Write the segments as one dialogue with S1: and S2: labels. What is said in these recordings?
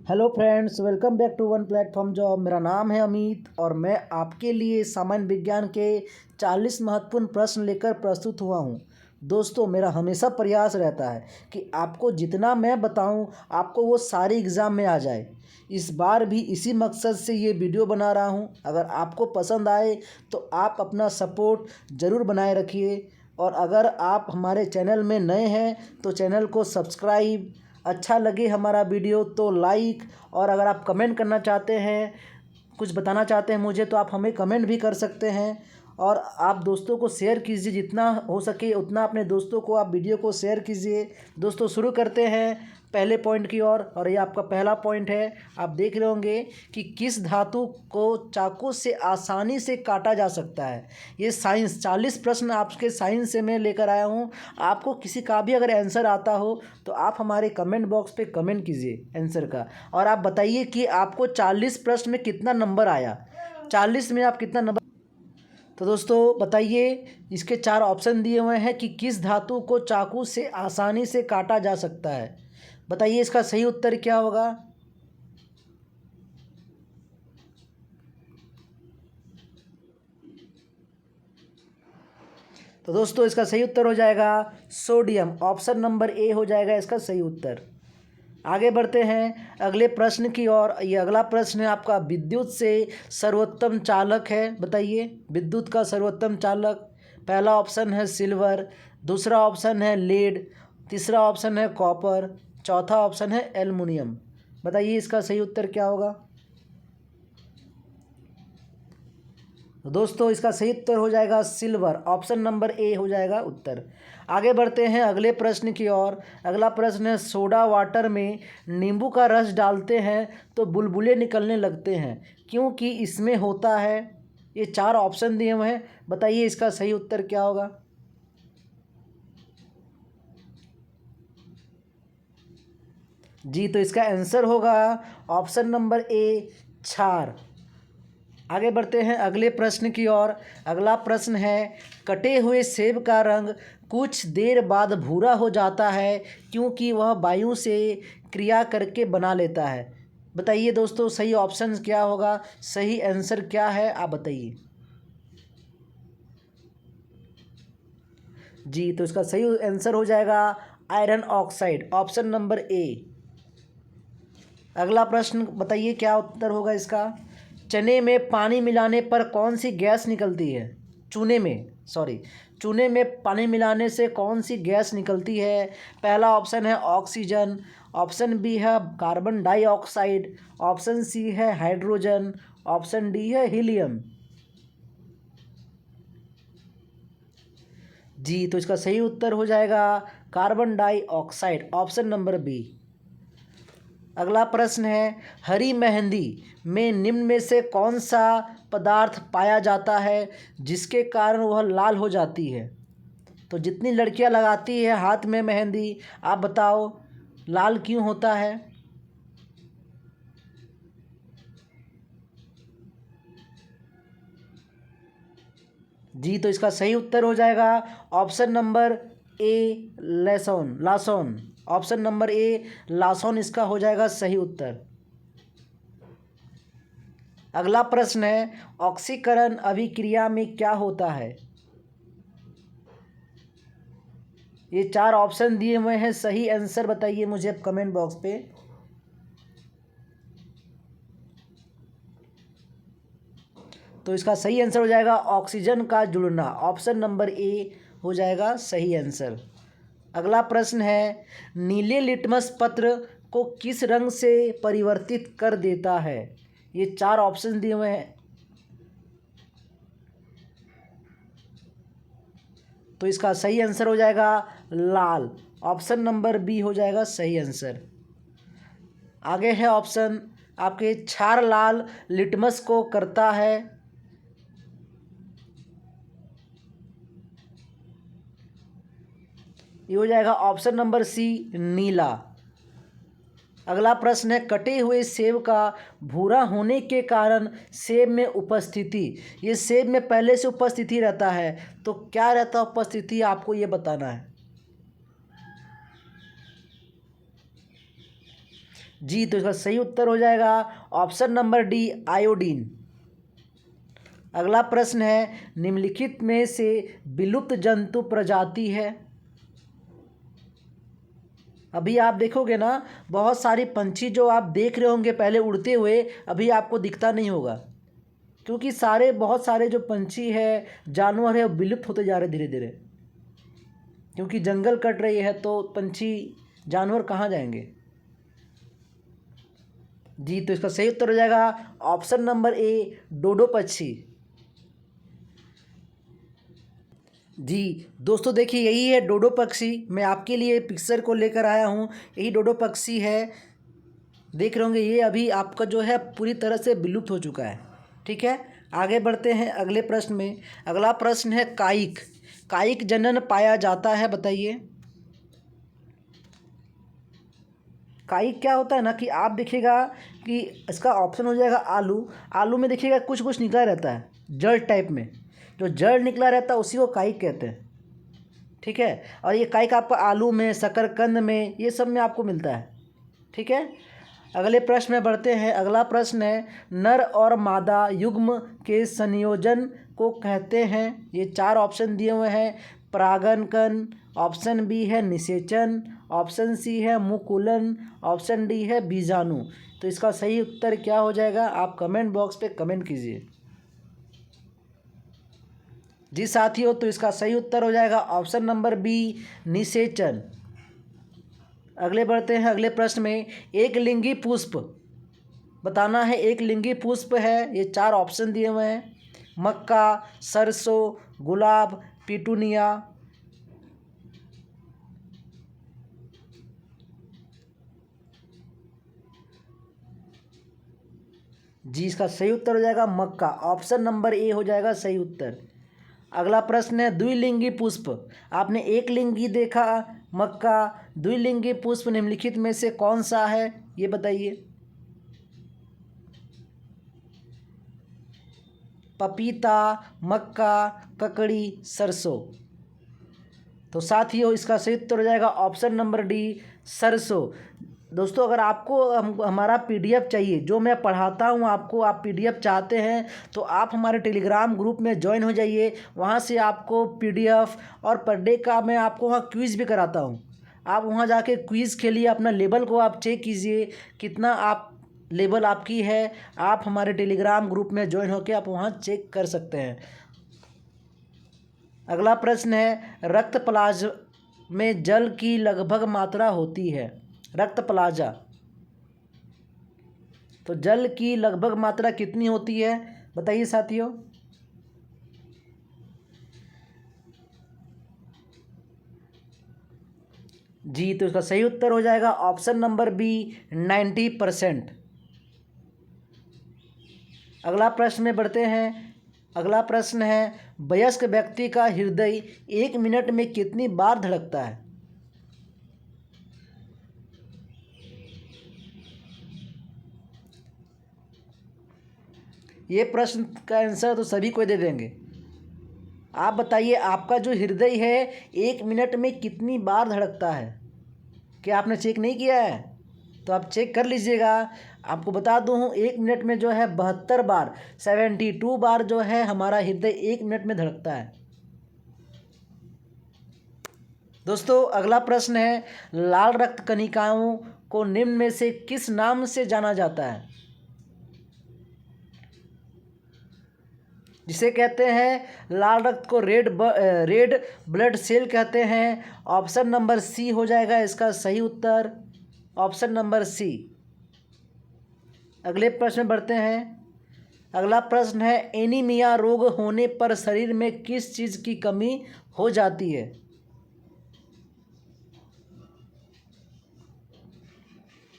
S1: Hello friends, welcome back to one platform job. मेरा नाम है अमित और मैं आपके लिए सामान्य विज्ञान के 40 महत्वपूर्ण प्रश्न लेकर प्रस्तुत हुआ हूँ। दोस्तों, मेरा हमेशा प्रयास रहता है कि आपको जितना मैं बताऊँ आपको वो सारे एग्ज़ाम में आ जाए। इस बार भी इसी मकसद से ये वीडियो बना रहा हूँ। अगर आपको पसंद आए तो आप अपना सपोर्ट ज़रूर बनाए रखिए, और अगर आप हमारे चैनल में नए हैं तो चैनल को सब्सक्राइब, अच्छा लगे हमारा वीडियो तो लाइक, और अगर आप कमेंट करना चाहते हैं, कुछ बताना चाहते हैं मुझे, तो आप हमें कमेंट भी कर सकते हैं। और आप दोस्तों को शेयर कीजिए, जितना हो सके उतना अपने दोस्तों को आप वीडियो को शेयर कीजिए। दोस्तों, शुरू करते हैं पहले पॉइंट की ओर। और ये आपका पहला पॉइंट है। आप देख रहे होंगे कि किस धातु को चाकू से आसानी से काटा जा सकता है। ये साइंस 40 प्रश्न आपके साइंस से मैं लेकर आया हूँ। आपको किसी का भी अगर आंसर आता हो तो आप हमारे कमेंट बॉक्स पे कमेंट कीजिए आंसर का, और आप बताइए कि आपको 40 प्रश्न में कितना नंबर आया। 40 में आप कितना नंबर। तो दोस्तों बताइए, इसके 4 ऑप्शन दिए हुए हैं कि किस धातु को चाकू से आसानी से काटा जा सकता है। बताइए इसका सही उत्तर क्या होगा। तो दोस्तों इसका सही उत्तर हो जाएगा सोडियम। ऑप्शन नंबर ए हो जाएगा इसका सही उत्तर। आगे बढ़ते हैं अगले प्रश्न की ओर। ये अगला प्रश्न है आपका, विद्युत से सर्वोत्तम चालक है। बताइए विद्युत का सर्वोत्तम चालक। पहला ऑप्शन है सिल्वर, दूसरा ऑप्शन है लेड, तीसरा ऑप्शन है कॉपर, चौथा ऑप्शन है एल्युमिनियम। बताइए इसका सही उत्तर क्या होगा। तो दोस्तों इसका सही उत्तर हो जाएगा सिल्वर। ऑप्शन नंबर ए हो जाएगा उत्तर। आगे बढ़ते हैं अगले प्रश्न की ओर। अगला प्रश्न है, सोडा वाटर में नींबू का रस डालते हैं तो बुलबुले निकलने लगते हैं, क्योंकि इसमें होता है। ये 4 ऑप्शन दिए हुए हैं। बताइए इसका सही उत्तर क्या होगा। जी, तो इसका आंसर होगा ऑप्शन नंबर ए, क्षार। आगे बढ़ते हैं अगले प्रश्न की ओर। अगला प्रश्न है, कटे हुए सेब का रंग कुछ देर बाद भूरा हो जाता है, क्योंकि वह वायु से क्रिया करके बना लेता है। बताइए दोस्तों सही ऑप्शन क्या होगा, सही आंसर क्या है, आप बताइए। जी, तो इसका सही आंसर हो जाएगा iron oxide. Option number A. अगला प्रश्न बताइए क्या उत्तर होगा इसका। चने में पानी मिलाने पर कौन सी गैस निकलती है। चूने में, सॉरी, चूने में पानी मिलाने से कौन सी गैस निकलती है। पहला ऑप्शन है ऑक्सीजन, ऑप्शन बी है कार्बन डाइऑक्साइड, ऑप्शन सी है हाइड्रोजन, ऑप्शन डी है हीलियम। जी, तो इसका सही उत्तर हो जाएगा carbon dioxide. Option number B. अगला प्रश्न है, हरी मेहंदी में निम्न में से कौन सा पदार्थ पाया जाता है जिसके कारण वह लाल हो जाती है। तो जितनी लड़कियां लगाती है हाथ में मेहंदी, आप बताओ लाल क्यों होता है। जी, तो इसका सही उत्तर हो जाएगा ऑप्शन नंबर ए, लहसुन, लासोन। ऑप्शन नंबर ए लासोन इसका हो जाएगा सही उत्तर। अगला प्रश्न है, ऑक्सीकरण अभिक्रिया में क्या होता है। ये 4 ऑप्शन दिए हुए हैं। सही आंसर बताइए मुझे अब कमेंट बॉक्स पे। तो इसका सही आंसर हो जाएगा ऑक्सीजन का जुड़ना। ऑप्शन नंबर ए हो जाएगा सही आंसर। अगला प्रश्न है, नीले लिटमस पत्र को किस रंग से परिवर्तित कर देता है। ये 4 ऑप्शन दिए हुए हैं। तो इसका सही आंसर हो जाएगा लाल। ऑप्शन नंबर बी हो जाएगा सही आंसर। आगे है ऑप्शन आपके, क्षार लाल लिटमस को करता है। ये हो जाएगा ऑप्शन नंबर सी, नीला। अगला प्रश्न है, कटे हुए सेब का भूरा होने के कारण सेब में उपस्थिति। ये सेब में पहले से उपस्थिति रहता है, तो क्या रहता है उपस्थिति, आपको ये बताना है। जी, तो इसका सही उत्तर हो जाएगा ऑप्शन नंबर डी, आयोडीन। अगला प्रश्न है, निम्नलिखित में से विलुप्त जंतु प्रजाति है। अभी आप देखोगे ना, बहुत सारी पंछी जो आप देख रहे होंगे पहले उड़ते हुए, अभी आपको दिखता नहीं होगा, क्योंकि बहुत सारे जो पंछी है, जानवर है, वो विलुप्त होते जा रहे धीरे धीरे, क्योंकि जंगल कट रही है तो पंछी जानवर कहाँ जाएंगे। जी, तो इसका सही उत्तर हो जाएगा ऑप्शन नंबर ए, डोडो पक्षी। जी दोस्तों, देखिए यही है डोडो पक्षी। मैं आपके लिए पिक्चर को लेकर आया हूँ, यही डोडो पक्षी है। देख रहे होंगे, ये अभी आपका जो है पूरी तरह से विलुप्त हो चुका है। ठीक है, आगे बढ़ते हैं अगले प्रश्न में। अगला प्रश्न है, कायिक। कायिक जनन पाया जाता है, बताइए। कायिक क्या होता है ना, कि आप देखिएगा कि इसका ऑप्शन हो जाएगा आलू। आलू में देखिएगा कुछ कुछ निकला रहता है जड़ टाइप में, जो जड़ निकला रहता है उसी को कायिक कहते हैं। ठीक है, और ये कायिक आपका आलू में, शकरकंद में, ये सब में आपको मिलता है। ठीक है, अगले प्रश्न में बढ़ते हैं। अगला प्रश्न है, नर और मादा युग्म के संयोजन को कहते हैं। ये 4 ऑप्शन दिए हुए हैं। परागणकन, ऑप्शन बी है निषेचन, ऑप्शन सी है मुकुलन, ऑप्शन डी है बीजाणु। तो इसका सही उत्तर क्या हो जाएगा, आप कमेंट बॉक्स पे कमेंट कीजिए। जी साथियों, तो इसका सही उत्तर हो जाएगा ऑप्शन नंबर बी, निषेचन। अगले बढ़ते हैं अगले प्रश्न में। एक लिंगी पुष्प बताना है। एक लिंगी पुष्प है, ये 4 ऑप्शन दिए हुए हैं। मक्का, सरसों, गुलाब, पिटूनिया। जी, इसका सही उत्तर हो जाएगा मक्का। ऑप्शन नंबर ए हो जाएगा सही उत्तर। अगला प्रश्न है, द्विलिंगी पुष्प। आपने एक लिंगी देखा मक्का, द्विलिंगी पुष्प निम्नलिखित में से कौन सा है, ये बताइए। पपीता, मक्का, ककड़ी, सरसों। तो साथियों, इसका सही उत्तर हो जाएगा ऑप्शन नंबर डी, सरसों। दोस्तों, अगर आपको हमारा पीडीएफ चाहिए, जो मैं पढ़ाता हूँ आपको, आप पीडीएफ चाहते हैं तो आप हमारे टेलीग्राम ग्रुप में ज्वाइन हो जाइए। वहाँ से आपको पीडीएफ और पर डे का मैं आपको वहाँ क्विज़ भी कराता हूँ। आप वहाँ जाके क्विज़ खेलिए, अपना लेवल को आप चेक कीजिए, कितना आप लेवल आपकी है। आप हमारे टेलीग्राम ग्रुप में ज्वाइन होकर आप वहाँ चेक कर सकते हैं। अगला प्रश्न है, रक्त प्लाज्मा में जल की लगभग मात्रा होती है। रक्त प्लाज्मा, तो जल की लगभग मात्रा कितनी होती है, बताइए साथियों। जी, तो इसका सही उत्तर हो जाएगा ऑप्शन नंबर बी, 90%। अगला प्रश्न में बढ़ते हैं। अगला प्रश्न है, वयस्क व्यक्ति का हृदय 1 मिनट में कितनी बार धड़कता है। ये प्रश्न का आंसर तो सभी को दे देंगे। आप बताइए, आपका जो हृदय है 1 मिनट में कितनी बार धड़कता है। क्या आपने चेक नहीं किया है, तो आप चेक कर लीजिएगा। आपको बता दूँ, 1 मिनट में जो है 72 बार, 72 बार जो है हमारा हृदय 1 मिनट में धड़कता है। दोस्तों, अगला प्रश्न है, लाल रक्त कणिकाओं को निम्न में से किस नाम से जाना जाता है। जिसे कहते हैं लाल रक्त को रेड ब्लड सेल कहते हैं। ऑप्शन नंबर सी हो जाएगा इसका सही उत्तर, ऑप्शन नंबर सी। अगले प्रश्न में बढ़ते हैं। अगला प्रश्न है, एनीमिया रोग होने पर शरीर में किस चीज़ की कमी हो जाती है।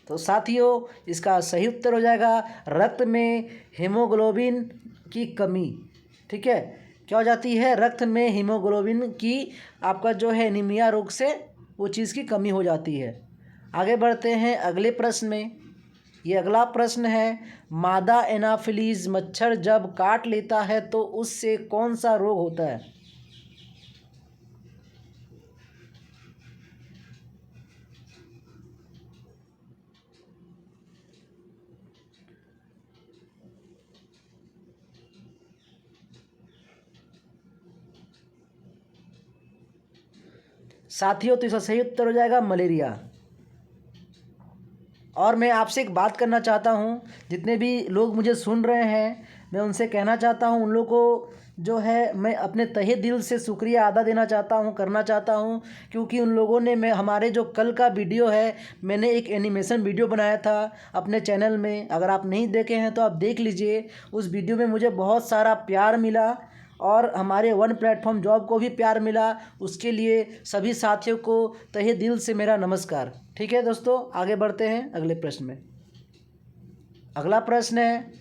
S1: तो साथियों, इसका सही उत्तर हो जाएगा रक्त में हीमोग्लोबिन की कमी। ठीक है, क्या हो जाती है, रक्त में हीमोग्लोबिन की आपका जो है एनीमिया रोग से वो चीज़ की कमी हो जाती है। आगे बढ़ते हैं अगले प्रश्न में। ये अगला प्रश्न है, मादा एनाफिलीज मच्छर जब काट लेता है तो उससे कौन सा रोग होता है। साथियों तो इसका सही उत्तर हो जाएगा मलेरिया। और मैं आपसे एक बात करना चाहता हूँ, जितने भी लोग मुझे सुन रहे हैं मैं उनसे कहना चाहता हूँ, उन लोगों को जो है मैं अपने तहे दिल से शुक्रिया अदा देना चाहता हूँ, करना चाहता हूँ, क्योंकि उन लोगों ने मैं हमारे जो कल का वीडियो है, मैंने एक एनिमेशन वीडियो बनाया था अपने चैनल में, अगर आप नहीं देखे हैं तो आप देख लीजिए। उस वीडियो में मुझे बहुत सारा प्यार मिला और हमारे वन प्लेटफॉर्म जॉब को भी प्यार मिला। उसके लिए सभी साथियों को तहे दिल से मेरा नमस्कार। ठीक है दोस्तों, आगे बढ़ते हैं अगले प्रश्न में। अगला प्रश्न है,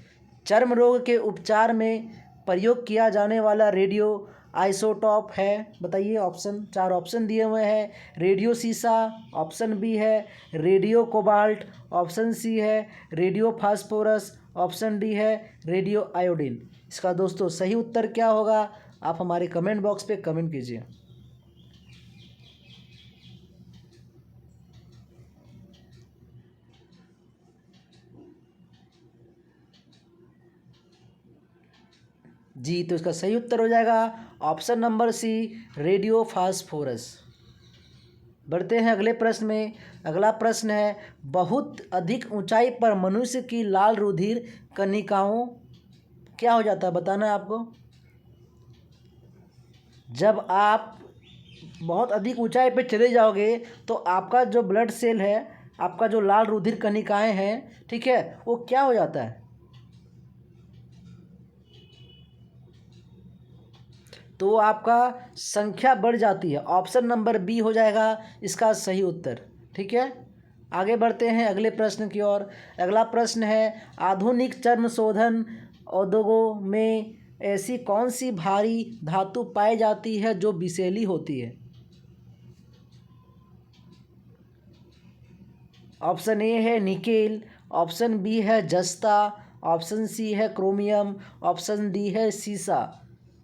S1: चर्म रोग के उपचार में प्रयोग किया जाने वाला रेडियो आइसोटॉप है, बताइए। ऑप्शन, 4 ऑप्शन दिए हुए हैं। रेडियो सीसा, ऑप्शन बी है रेडियो कोबाल्ट, ऑप्शन सी है रेडियो फास्फोरस, ऑप्शन डी है रेडियो आयोडीन। इसका दोस्तों सही उत्तर क्या होगा, आप हमारे कमेंट बॉक्स पे कमेंट कीजिए। जी, तो इसका सही उत्तर हो जाएगा option number C radio phosphorus. बढ़ते हैं अगले प्रश्न में। अगला प्रश्न है, बहुत अधिक ऊंचाई पर मनुष्य की लाल रुधिर कणिकाओं क्या हो जाता है, बताना है आपको। जब आप बहुत अधिक ऊंचाई पे चले जाओगे तो आपका जो ब्लड सेल है, आपका जो लाल रुधिर कणिकाएं हैं, ठीक है, वो क्या हो जाता है, तो आपका संख्या बढ़ जाती है। ऑप्शन नंबर बी हो जाएगा इसका सही उत्तर। ठीक है, आगे बढ़ते हैं अगले प्रश्न की ओर। अगला प्रश्न है, आधुनिक चर्म शोधन उद्योगों में ऐसी कौन सी भारी धातु पाई जाती है जो विषैली होती है। ऑप्शन ए है निकेल, ऑप्शन बी है जस्ता, ऑप्शन सी है क्रोमियम, ऑप्शन डी है सीसा।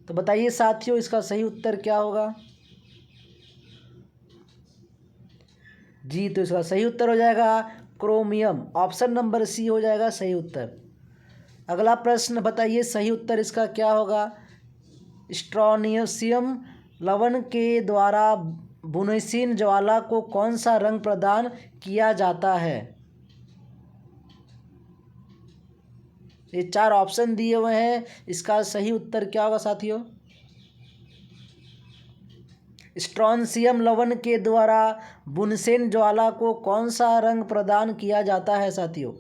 S1: तो बताइए साथियों इसका सही उत्तर क्या होगा। जी, तो इसका सही उत्तर हो जाएगा क्रोमियम, ऑप्शन नंबर सी हो जाएगा सही उत्तर। अगला प्रश्न बताइए सही उत्तर इसका क्या होगा। स्ट्रोनियम लवण के द्वारा बुनसीन ज्वाला को कौन सा रंग प्रदान किया जाता है। ये 4 ऑप्शन दिए हुए हैं, इसका सही उत्तर क्या होगा साथियों। स्ट्रोंशियम लवण के द्वारा बुनसेन ज्वाला को कौन सा रंग प्रदान किया जाता है साथियों।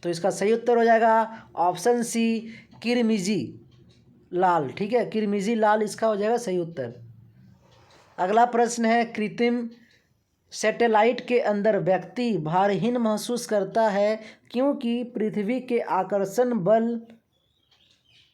S1: तो इसका सही उत्तर हो जाएगा ऑप्शन सी किरमिजी लाल। ठीक है, किरमिजी लाल इसका हो जाएगा सही उत्तर। अगला प्रश्न है, कृत्रिम सैटेलाइट के अंदर व्यक्ति भारहीन महसूस करता है क्योंकि पृथ्वी के आकर्षण बल,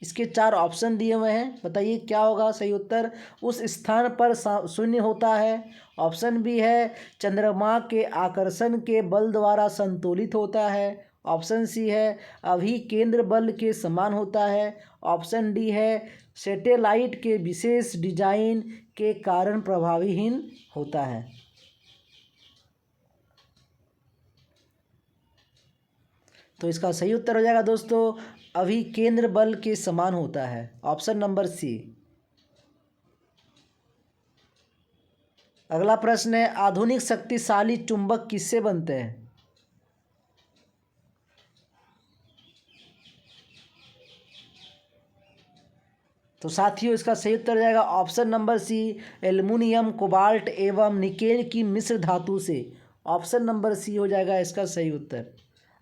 S1: इसके 4 ऑप्शन दिए हुए हैं, बताइए क्या होगा सही उत्तर। उस स्थान पर शून्य होता है, ऑप्शन बी है चंद्रमा के आकर्षण के बल द्वारा संतुलित होता है, ऑप्शन सी है अभी केंद्र बल के समान होता है, ऑप्शन डी है सैटेलाइट के विशेष डिजाइन के कारण प्रभावहीन होता है। तो इसका सही उत्तर हो जाएगा दोस्तों अभी केंद्र बल के समान होता है, ऑप्शन नंबर सी। अगला प्रश्न है, आधुनिक शक्तिशाली चुंबक किससे बनते हैं। तो साथियों इसका सही उत्तर हो जाएगा option number C aluminium cobalt एवं निकेल की मिश्र धातु से। ऑप्शन नंबर सी हो जाएगा इसका सही उत्तर।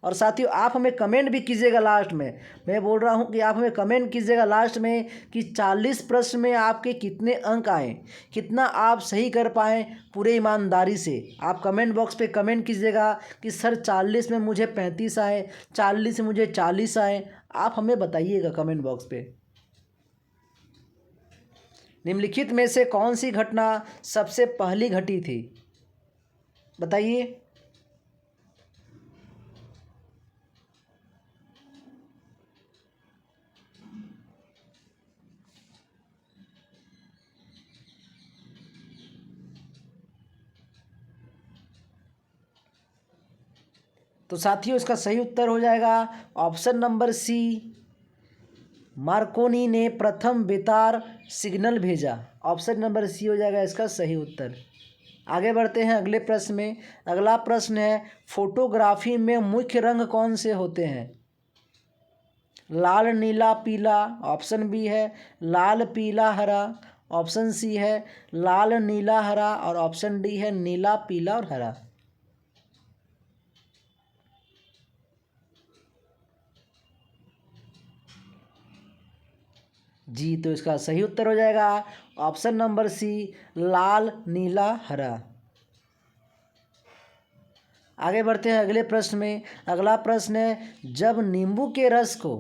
S1: और साथियों आप हमें कमेंट भी कीजिएगा लास्ट में, मैं बोल रहा हूं कि आप हमें कमेंट कीजिएगा लास्ट में कि 40 प्रश्न में आपके कितने अंक आए, कितना आप सही कर पाएँ पूरे ईमानदारी से। आप कमेंट बॉक्स पे कमेंट कीजिएगा कि सर 40 में मुझे 35 आए, 40 में मुझे 40 आए, आप हमें बताइएगा कमेंट बॉक्स पे। निम्नलिखित में से कौन सी घटना सबसे पहली घटी थी, बताइए। तो साथियों इसका सही उत्तर हो जाएगा ऑप्शन नंबर सी मार्कोनी ने प्रथम बेतार सिग्नल भेजा? ऑप्शन नंबर सी हो जाएगा इसका सही उत्तर। आगे बढ़ते हैं अगले प्रश्न में। अगला प्रश्न है, फोटोग्राफी में मुख्य रंग कौन से होते हैं? लाल, नीला, पीला। ऑप्शन बी है लाल, पीला, हरा। ऑप्शन सी है लाल, नीला, हरा। और ऑप्शन डी है नीला, पीला और हरा। जी, तो इसका सही उत्तर हो जाएगा ऑप्शन नंबर सी, लाल, नीला, हरा। आगे बढ़ते हैं अगले प्रश्न में। अगला प्रश्न है, जब नींबू के रस को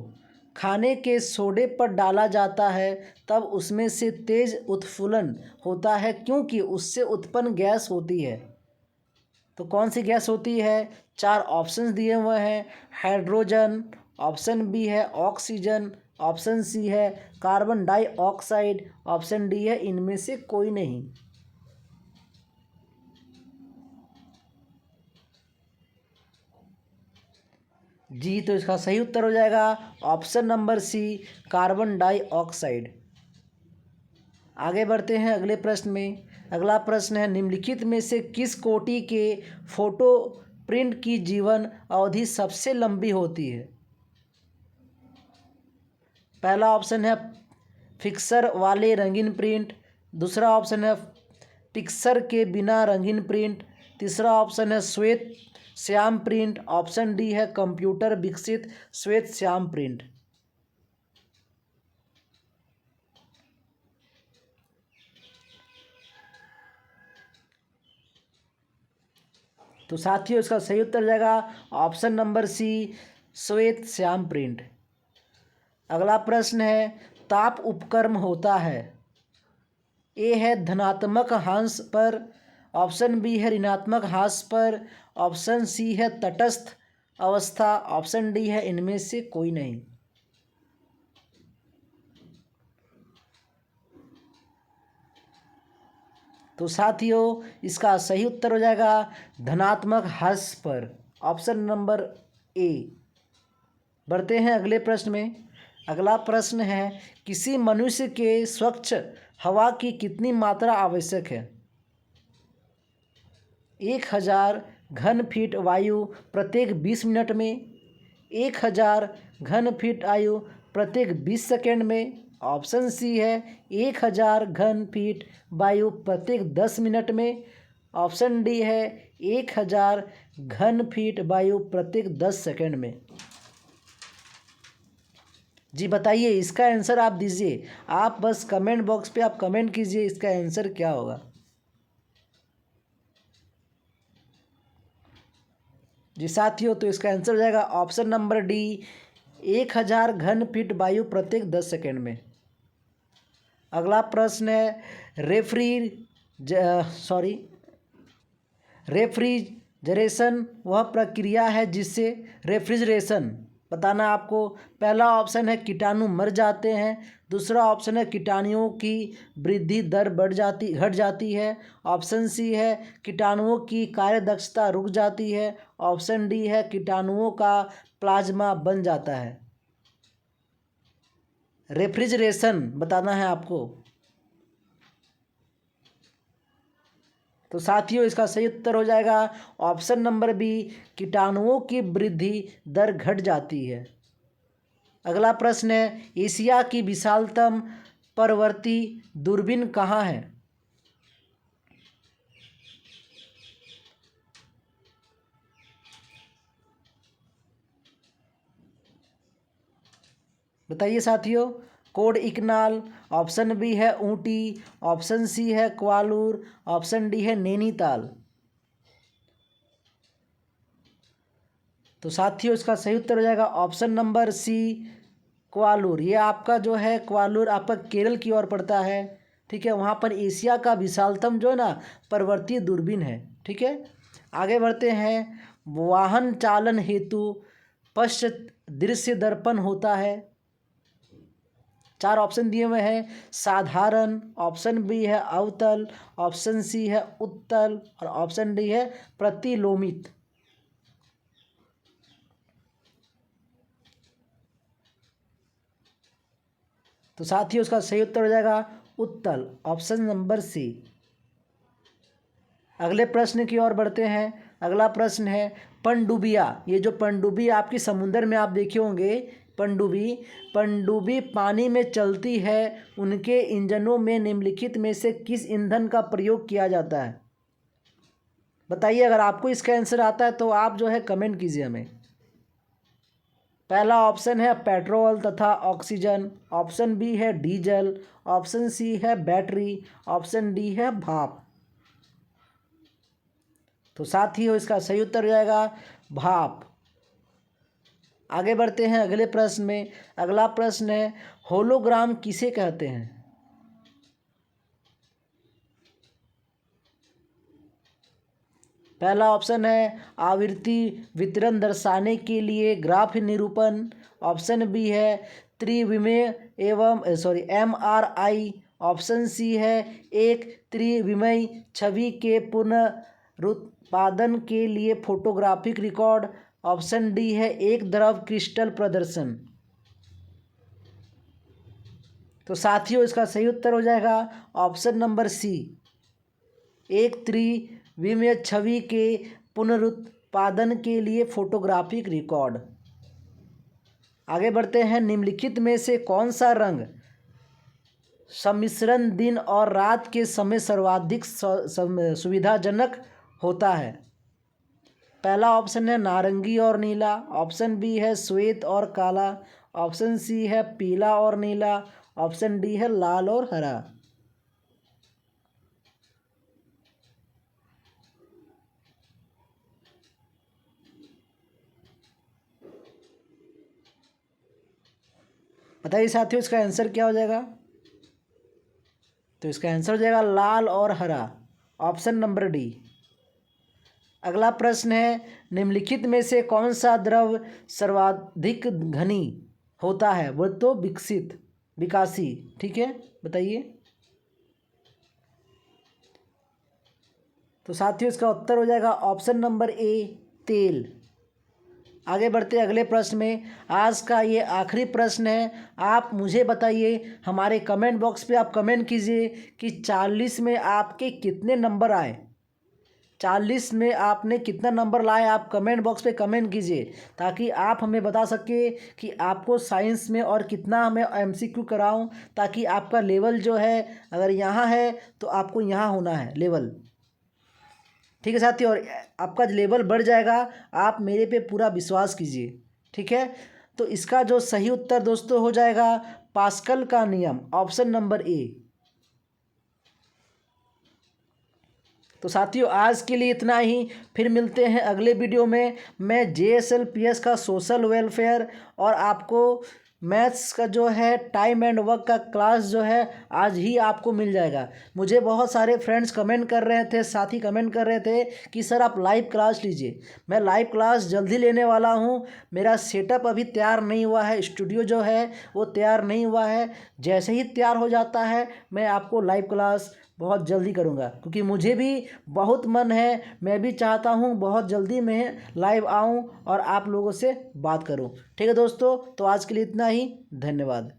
S1: खाने के सोडे पर डाला जाता है तब उसमें से तेज उत्फुलन होता है क्योंकि उससे उत्पन्न गैस होती है। तो कौन सी गैस होती है? चार ऑप्शंस दिए हुए हैं। हाइड्रोजन, ऑप्शन बी है ऑक्सीजन, ऑप्शन सी है कार्बन डाइऑक्साइड, ऑप्शन डी है इनमें से कोई नहीं। जी, तो इसका सही उत्तर हो जाएगा option number C, carbon dioxide. आगे बढ़ते हैं अगले प्रश्न में। अगला प्रश्न है, निम्नलिखित में से किस कोटि के फोटो प्रिंट की जीवन अवधि सबसे लंबी होती है? पहला ऑप्शन है फिक्सर वाले रंगीन प्रिंट। दूसरा ऑप्शन है पिक्सर के बिना रंगीन प्रिंट। तीसरा ऑप्शन है श्वेत श्याम प्रिंट। ऑप्शन डी है कंप्यूटर विकसित श्वेत श्याम प्रिंट। तो साथियों इसका सही उत्तर जाएगा ऑप्शन नंबर सी, श्वेत श्याम प्रिंट। अगला प्रश्न है, ताप उपक्रम होता है? ए है धनात्मक ह्रास पर, ऑप्शन बी है ऋणात्मक ह्रास पर, ऑप्शन सी है तटस्थ अवस्था, ऑप्शन डी है इनमें से कोई नहीं। तो साथियों इसका सही उत्तर हो जाएगा धनात्मक ह्रास पर, ऑप्शन नंबर ए। बढ़ते हैं अगले प्रश्न में। अगला प्रश्न है, किसी मनुष्य के स्वच्छ हवा की कितनी मात्रा आवश्यक है? 1000 घन फीट वायु प्रत्येक 20 मिनट में, 1000 घन फीट वायु प्रत्येक 20 सेकेंड में, ऑप्शन सी है 1000 घन फीट वायु प्रत्येक 10 मिनट में, ऑप्शन डी है 1000 घन फीट वायु प्रत्येक 10 सेकेंड में। जी बताइए, इसका आंसर आप दीजिए। आप बस कमेंट बॉक्स पे आप कमेंट कीजिए इसका आंसर क्या होगा। जी साथियों, तो इसका आंसर हो जाएगा ऑप्शन नंबर डी, 1000 घन फीट वायु प्रत्येक 10 सेकेंड में। अगला प्रश्न है, रेफ्रिजरेशन वह प्रक्रिया है जिससे रेफ्रिजरेशन बताना आपको। पहला ऑप्शन है कीटाणु मर जाते हैं। दूसरा ऑप्शन है कीटाणुओं की वृद्धि दर घट जाती है। ऑप्शन सी है कीटाणुओं की कार्यदक्षता रुक जाती है। ऑप्शन डी है कीटाणुओं का प्लाज्मा बन जाता है। रेफ्रिजरेशन बताना है आपको। तो साथियों इसका सही उत्तर हो जाएगा ऑप्शन नंबर बी, कीटाणुओं की वृद्धि दर घट जाती है। अगला प्रश्न है, एशिया की विशालतम परवर्ती दूरबीन कहाँ है? बताइए साथियों। कोड इकनाल, ऑप्शन बी है ऊटी, ऑप्शन सी है क्वालूर, ऑप्शन डी है नैनीताल। तो साथियों इसका सही उत्तर हो जाएगा ऑप्शन नंबर सी, क्वालूर। ये आपका जो है क्वालूर आपका केरल की ओर पड़ता है। ठीक है, वहाँ पर एशिया का विशालतम जो है ना परवर्ती दूरबीन है। ठीक है, आगे बढ़ते हैं। वाहन चालन हेतु पश्च दृश्य दर्पण होता है? चार ऑप्शन दिए हुए हैं। साधारण, ऑप्शन बी है अवतल, ऑप्शन सी है उत्तल और ऑप्शन डी है प्रतिलोमित। तो साथियों उसका सही उत्तर हो जाएगा उत्तल, ऑप्शन नंबर सी। अगले प्रश्न की ओर बढ़ते हैं। अगला प्रश्न है पनडुब्बियाँ। ये जो पनडुब्बी आपकी समुंदर में आप देखे होंगे, पनडुब्बी पानी में चलती है, उनके इंजनों में निम्नलिखित में से किस ईंधन का प्रयोग किया जाता है? बताइए, अगर आपको इसका आंसर आता है तो आप जो है कमेंट कीजिए हमें। पहला ऑप्शन है पेट्रोल तथा ऑक्सीजन, ऑप्शन बी है डीजल, ऑप्शन सी है बैटरी, ऑप्शन डी है भाप। तो साथियों इसका सही उत्तर हो जाएगा भाप। आगे बढ़ते हैं अगले प्रश्न में। अगला प्रश्न है होलोग्राम किसे कहते हैं? पहला ऑप्शन है आवृत्ति वितरण दर्शाने के लिए ग्राफ निरूपण, ऑप्शन बी है त्रिविमीय MRI, ऑप्शन सी है एक त्रिविमीय छवि के पुनरुत्पादन के लिए फोटोग्राफिक रिकॉर्ड, ऑप्शन डी है एक द्रव क्रिस्टल प्रदर्शन। तो साथियों इसका सही उत्तर हो जाएगा ऑप्शन नंबर सी, एक त्रिविमीय छवि के पुनरुत्पादन के लिए फोटोग्राफिक रिकॉर्ड। आगे बढ़ते हैं। निम्नलिखित में से कौन सा रंग सम्मिश्रण दिन और रात के समय सर्वाधिक सुविधाजनक होता है? पहला ऑप्शन है नारंगी और नीला, ऑप्शन बी है श्वेत और काला, ऑप्शन सी है पीला और नीला, ऑप्शन डी है लाल और हरा। बताइए साथियों इसका आंसर क्या हो जाएगा? तो इसका आंसर हो जाएगा लाल और हरा, ऑप्शन नंबर डी। अगला प्रश्न है निम्नलिखित में से कौन सा द्रव सर्वाधिक घनी होता है? वो तो विकासी, ठीक है, बताइए। तो साथियों इसका उत्तर हो जाएगा ऑप्शन नंबर ए तेल। आगे बढ़ते अगले प्रश्न में। आज का ये आखिरी प्रश्न है। आप मुझे बताइए, हमारे कमेंट बॉक्स पे आप कमेंट कीजिए कि 40 में आपके कितने नंबर आए। 40 में आपने कितना नंबर लाए, आप कमेंट बॉक्स पे कमेंट कीजिए ताकि आप हमें बता सके कि आपको साइंस में और कितना मैं MCQ कराऊं, ताकि आपका लेवल जो है अगर यहाँ है तो आपको यहाँ होना है लेवल, ठीक है साथी। और आपका लेवल बढ़ जाएगा, आप मेरे पे पूरा विश्वास कीजिए, ठीक है। तो इसका जो सही उत्तर दोस्तों हो जाएगा पास्कल का नियम, ऑप्शन नंबर ए। तो साथियों आज के लिए इतना ही, फिर मिलते हैं अगले वीडियो में। मैं JSLPS का सोशल वेलफेयर और आपको मैथ्स का जो है टाइम एंड वर्क का क्लास जो है आज ही आपको मिल जाएगा। मुझे बहुत सारे फ्रेंड्स कमेंट कर रहे थे, साथी कमेंट कर रहे थे कि सर आप लाइव क्लास लीजिए। मैं लाइव क्लास जल्दी लेने वाला हूँ। मेरा सेटअप अभी तैयार नहीं हुआ है, स्टूडियो जो है वो तैयार नहीं हुआ है। जैसे ही तैयार हो जाता है मैं आपको लाइव क्लास बहुत जल्दी करूँगा, क्योंकि मुझे भी बहुत मन है, मैं भी चाहता हूँ बहुत जल्दी मैं लाइव आऊँ और आप लोगों से बात करूँ। ठीक है दोस्तों, तो आज के लिए इतना ही, धन्यवाद।